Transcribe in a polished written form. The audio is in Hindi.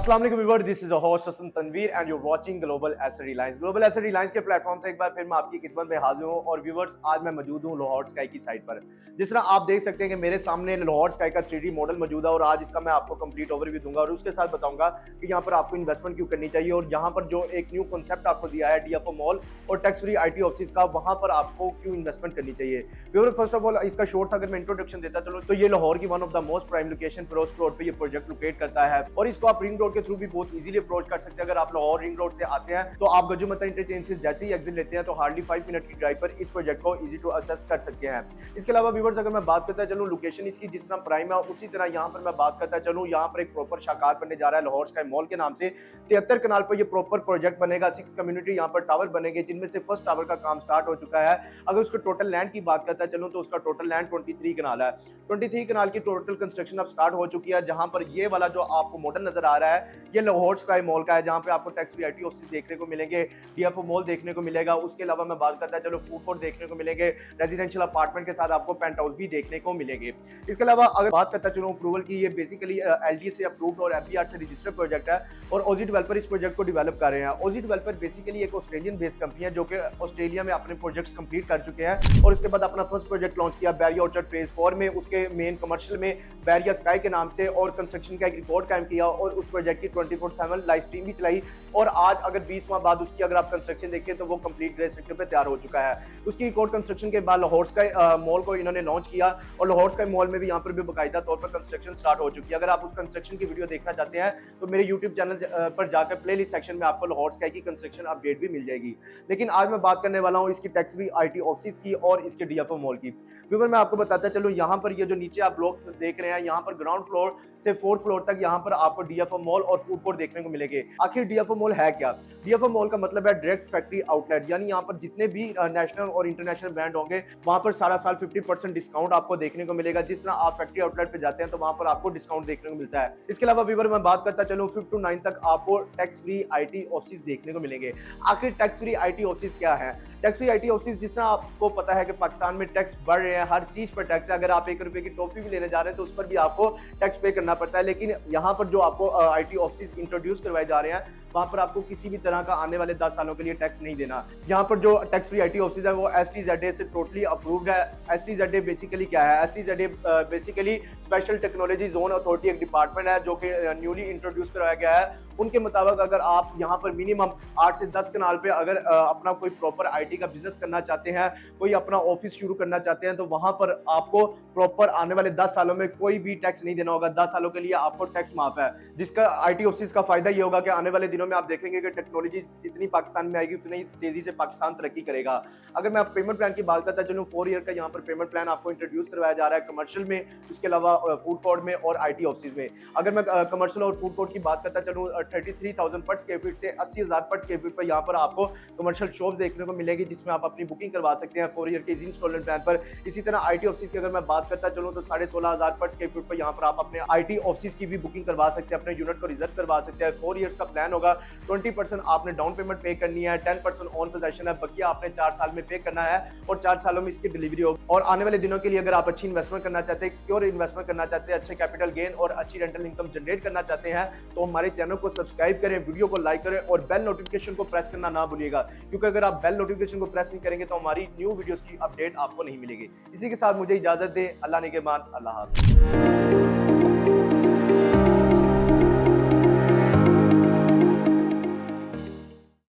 अस्सलाम वालेकुम viewers, this is a host Hasan Tanveer and you are watching global asset reliance. Global asset reliance के प्लेटफॉर्म से एक बार फिर मैं आपकी खिदमत में हाजिर हूं। और व्यूअर्स, आज मैं मौजूद हूं लाहौर स्काई की साइट पर। जिस तरह आप देख सकते हैं कि मेरे सामने लाहौर स्काई का 3D मॉडल मौजूद है और आज इसका मैं आपको कंप्लीट ओवरव्यू दूंगा और उसके साथ बताऊंगा कि यहाँ पर आपको इन्वेस्टमेंट क्यों करनी चाहिए और यहाँ पर जो एक न्यू कॉन्सेप्ट आपको दिया है डीएफओ मॉल और टैक्स फ्री आईटी ऑफिस का, वहां पर आपको क्यों इन्वेस्टमेंट करनी चाहिए। व्यूअर्स, फर्स्ट ऑफ ऑल इसका शॉर्ट सा अगर मैं इंट्रोडक्शन देता चलो तो ये लाहौर की one of the most prime location Firozpur road पे ये प्रोजेक्ट लोकेट करता है और इसको आप रिंग रोड के थ्रू भी बहुत इजीली अप्रोच कर सकते हैं। अगर आप लाहौर रिंग रोड से आते हैं तो आप गजूमता इंटरचेंज से जैसे ही एग्जिट लेते हैं तो हार्डली 5 मिनट की ड्राइव पर इस प्रोजेक्ट को इजी टू असेस कर सकते हैं। इसके अलावा व्यूअर्स, अगर मैं बात करता चलूं लोकेशन इसकी जिस तरह प्राइम है उसी तरह यहाँ पर मैं बात करता चलूं, यहाँ पर एक प्रॉपर शाकार बनने जा रहा है लाहौर स्काई मॉल के नाम से। 73 कनाल पर ये प्रॉपर प्रोजेक्ट बनेगा। 6 कम्युनिटी यहाँ पर टावर बनेंगे जिनमें से फर्स्ट टावर का काम स्टार्ट हो चुका है। अगर उसका टोटल लैंड की बात करता चलूं तो उसका टोटल लैंड 23 कनाल है। 23 कनाल की टोटल कंस्ट्रक्शन अब स्टार्ट हो चुकी है। जहां पर ये वाला जो आपको मॉडल नजर आ रहा है ये लाहौर स्काई मॉल का है, जहां पे आपको टैक्स फ्री आईटी ऑफिस देखने को मिलेंगे, डीएफओ मॉल देखने को मिलेगा। उसके अलावा मैं बात करता चलो फूड कोर्ट देखने को मिलेंगे, रेजिडेंशियल अपार्टमेंट के साथ आपको पेंट हाउस भी देखने को मिलेंगे। इसके अलावा अगर बात करता चलो अप्रूवल की, ये बेसिकली एलडी से अप्रूव्ड और एफबीआर से रजिस्टर्ड प्रोजेक्ट है और ओजी डेवलपर इस प्रोजेक्ट को डेवलप कर रहे हैं। ओजी डेवलपर बेसिकली एक ऑस्ट्रेलियन बेस्ड कंपनी है जो कि ऑस्ट्रेलिया में अपने प्रोजेक्ट्स कंप्लीट कर चुके हैं और उसके बाद अपना फर्स्ट प्रोजेक्ट लॉन्च किया बैरिया ऑर्चर्ड फेज 4 में, उसके मेन कमर्शियल में बैरिया स्काई के नाम से, और कंस्ट्रक्शन का एक रिकॉर्ड कायम किया और उस प्रोजेक्ट की 24/7 लाइव स्ट्रीम भी चलाई। और आज अगर 20 माह बाद उसकी अगर आप कंस्ट्रक्शन देखें तो वो कंप्लीट ग्रे सेक्टर पे तैयार हो चुका है। उसकी रिकॉर्ड कंस्ट्रक्शन के बाद लाहौर स्काई मॉल को इन्होंने लॉन्च किया और लाहौर स्काई मॉल में भी यहाँ पर भी बाकायदा तौर पर कंस्ट्रक्शन स्टार्ट हो चुकी है। अगर आप उस कंस्ट्रक्शन की वीडियो देखना चाहते हैं तो मेरे यूट्यूब चैनल पर जाकर प्लेलिस्ट सेक्शन में आपको लाहौर स्काई की कंस्ट्रक्शन अपडेट भी मिल जाएगी। लेकिन आज मैं बात करने वाला हूँ इसकी टैक्स फ्री आईटी ऑफिस की और इसके डीएफओ मॉल की। व्यूअर, मैं आपको बताता चलूं, यहाँ पर ये जो नीचे आप ब्लॉक्स देख रहे हैं, यहाँ पर ग्राउंड फ्लोर से 4th फ्लोर तक यहाँ पर आपको डीएफओ मॉल और फूड कोर्ट देखने को मिलेंगे। आखिर डीएफओ मॉल है क्या? डीएफओ मॉल का मतलब है डायरेक्ट फैक्ट्री आउटलेट, यानी यहाँ पर जितने भी नेशनल और इंटरनेशनल ब्रांड होंगे वहां पर सारा साल 50% डिस्काउंट आपको देखने को मिलेगा। जिस तरह आप फैक्ट्री आउटलेट पे जाते हैं तो वहां पर आपको डिस्काउंट देखने को मिलता है। इसके अलावा व्यूअर, मैं बात करता चलूं 5 to 9 तक आपको टैक्स फ्री आईटी ऑफिस देखने को मिलेंगे। आखिर टैक्स फ्री आईटी ऑफिस क्या है? टैक्स फ्री आईटी ऑफिस, जिस तरह आपको पता है कि पाकिस्तान में टैक्स बढ़ रहे हैं, हर चीज पर टैक्स है। अगर आप 1 रुपए की टॉफी भी लेने जा रहे हैं तो उस पर भी आपको टैक्स पे करना पड़ता है। लेकिन यहाँ पर जो आपको आईटी ऑफिस इंट्रोड्यूस करवाए जा रहे हैं वहां पर आपको किसी भी तरह का आने वाले 10 सालों के लिए टैक्स नहीं देना। यहाँ पर जो टैक्स फ्री आईटी ऑफिस है वो STZA से टोटली अप्रूव्ड है। STZA बेसिकली क्या है? STZA basically special technology zone authority एक डिपार्टमेंट है जो कि न्यूली इंट्रोड्यूस करवाया गया है। उनके मुताबिक अगर आप यहाँ पर मिनिमम 8 से 10 कनाल पे अगर अपना कोई प्रॉपर आईटी का बिजनेस करना चाहते हैं, कोई अपना ऑफिस शुरू करना चाहते हैं, तो वहां पर आपको प्रॉपर आने वाले 10 सालों में कोई भी टैक्स नहीं देना होगा। 10 सालों के लिए आपको टैक्स माफ है, जिसका आईटी ऑफिस का फायदा ये होगा कि आने वाले दिनों में आप देखेंगे कि टेक्नोलॉजी जितनी पाकिस्तान में आएगी उतनी तेजी से पाकिस्तान तरक्की करेगा। अगर मैं पेमेंट प्लान की बात करता चलूं, 4 ईयर का यहाँ पर पेमेंट प्लान आपको इंट्रोड्यूस करवाया जा रहा है कमर्शियल में, उसके अलावा फूड कोर्ट में और आईटी ऑफिस में। अगर मैं कमर्शियल और फूड कोर्ट की बात करता चलूं, 33,000 पर स्क्वायर फीट से 80,000 पर स्क्वायर फीट पर यहाँ पर आपको कमर्शियल शॉप देखने को मिलेगी जिसमें आप अपनी बुकिंग करवा सकते हैं 4 ईयर के इंस्टॉलमेंट प्लान पर। इसी तरह आईटी ऑफिस की अगर मैं बात करता चलूं तो 16,500 पर स्क्वायर फीट पर यहाँ पर आप अपने आईटी ऑफिस की भी बुकिंग करवा सकते हैं, अपने यूनिट को रिजर्व करवा सकते हैं। 4 ईयर्स का प्लान होगा। 20% आपने डाउन पेमेंट पे करनी है, 10% ऑन पोजेशन है, बाकी आपने 4 साल में पे करना है और 4 सालों में इसकी डिलीवरी होगी। और आने वाले दिनों के लिए अगर आप अच्छी इन्वेस्टमेंट करना चाहते हैं, सिक्योर इन्वेस्टमेंट करना चाहते हैं, अच्छे कैपिटल गेन और अच्छी रेंटल इनकम जनरेट करना चाहते हैं तो हमारे चैनल को सब्सक्राइब करें, वीडियो को लाइक करें और बेल नोटिफिकेशन को प्रेस करना ना भूलिएगा, क्योंकि अगर आप बेल नोटिफिकेशन को प्रेस नहीं करेंगे तो हमारी न्यू वीडियोस की अपडेट आपको नहीं मिलेगी। इसी के साथ मुझे इजाजत दें। अल्लाह निगहबान। अल्लाह हाफ़िज़।